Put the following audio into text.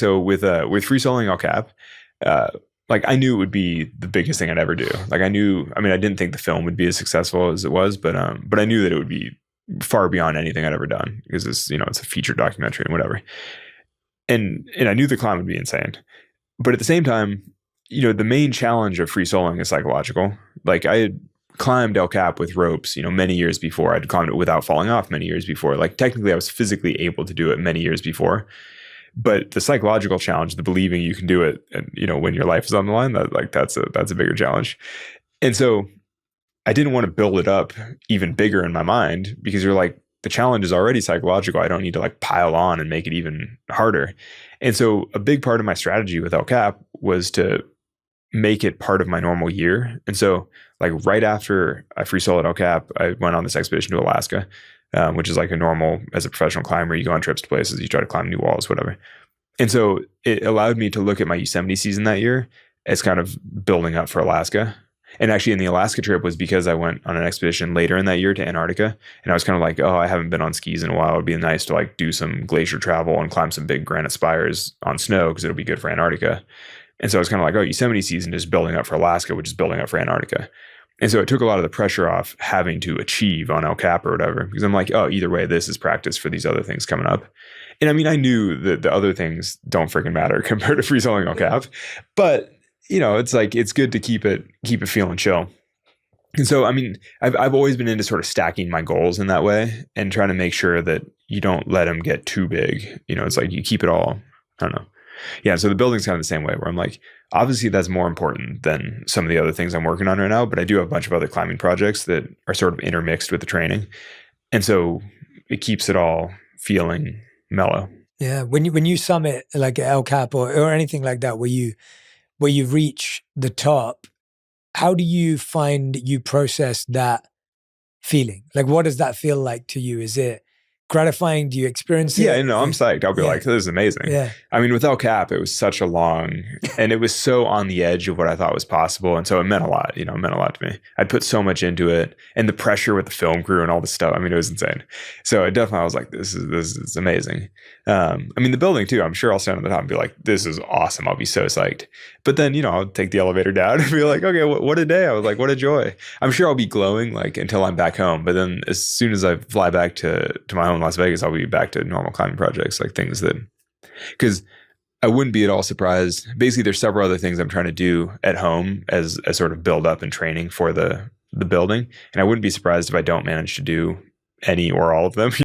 So with free soloing El Cap, uh, like I knew it would be the biggest thing I'd ever do. Like I knew, I mean, I didn't think the film would be as successful as it was, but I knew that it would be far beyond anything I'd ever done because it's a feature documentary and whatever. And I knew the climb would be insane. But at the same time, the main challenge of free soloing is psychological. Like I had climbed El Cap with ropes, many years before. I'd climbed it without falling off many years before. Like technically I was physically able to do it many years before. But the psychological challenge, the believing you can do it, and when your life is on the line, that's a bigger challenge. And so I didn't want to build it up even bigger in my mind because you're like, the challenge is already psychological. I don't need to like pile on and make it even harder. And so a big part of my strategy with El Cap was to make it part of my normal year. And so like right after I free soloed El Cap, I went on this expedition to Alaska, which is like a normal, as a professional climber, you go on trips to places, you try to climb new walls, whatever. And so it allowed me to look at my Yosemite season that year as kind of building up for Alaska. And actually in the Alaska trip was because I went on an expedition later in that year to Antarctica. And I was kind of like, oh, I haven't been on skis in a while. It'd be nice to like do some glacier travel and climb some big granite spires on snow because it'll be good for Antarctica. And so I was kind of like, oh, Yosemite season is building up for Alaska, which is building up for Antarctica. And so it took a lot of the pressure off having to achieve on El Cap or whatever, because I'm like, oh, either way, this is practice for these other things coming up. And I mean, I knew that the other things don't freaking matter compared to free soloing El Cap, but it's like, it's good to keep it feeling chill. And so, I mean, I've always been into sort of stacking my goals in that way and trying to make sure that you don't let them get too big. It's like you keep it all, I don't know. Yeah. So the building's kind of the same way where I'm like, obviously that's more important than some of the other things I'm working on right now, but I do have a bunch of other climbing projects that are sort of intermixed with the training. And so it keeps it all feeling mellow. Yeah. When you summit like El Cap or anything like that, where you reach the top, how do you find you process that feeling? Like, what does that feel like to you? Is it gratifying? Do you experience it? Yeah, I'm psyched. I'll be like, this is amazing. Yeah. I mean, with El Cap, it was such a long, and it was so on the edge of what I thought was possible. And so it meant a lot, it meant a lot to me. I'd put so much into it and the pressure with the film crew and all this stuff. I mean, it was insane. So it definitely, I was like, this is amazing. I mean, the building too, I'm sure I'll stand on the top and be like, this is awesome. I'll be so psyched. But then, I'll take the elevator down and be like, okay, what a day. I was like, what a joy. I'm sure I'll be glowing like until I'm back home. But then as soon as I fly back to my home in Las Vegas, I'll be back to normal climbing projects, like things that, because I wouldn't be at all surprised. Basically, there's several other things I'm trying to do at home as sort of build up and training for the building. And I wouldn't be surprised if I don't manage to do any or all of them.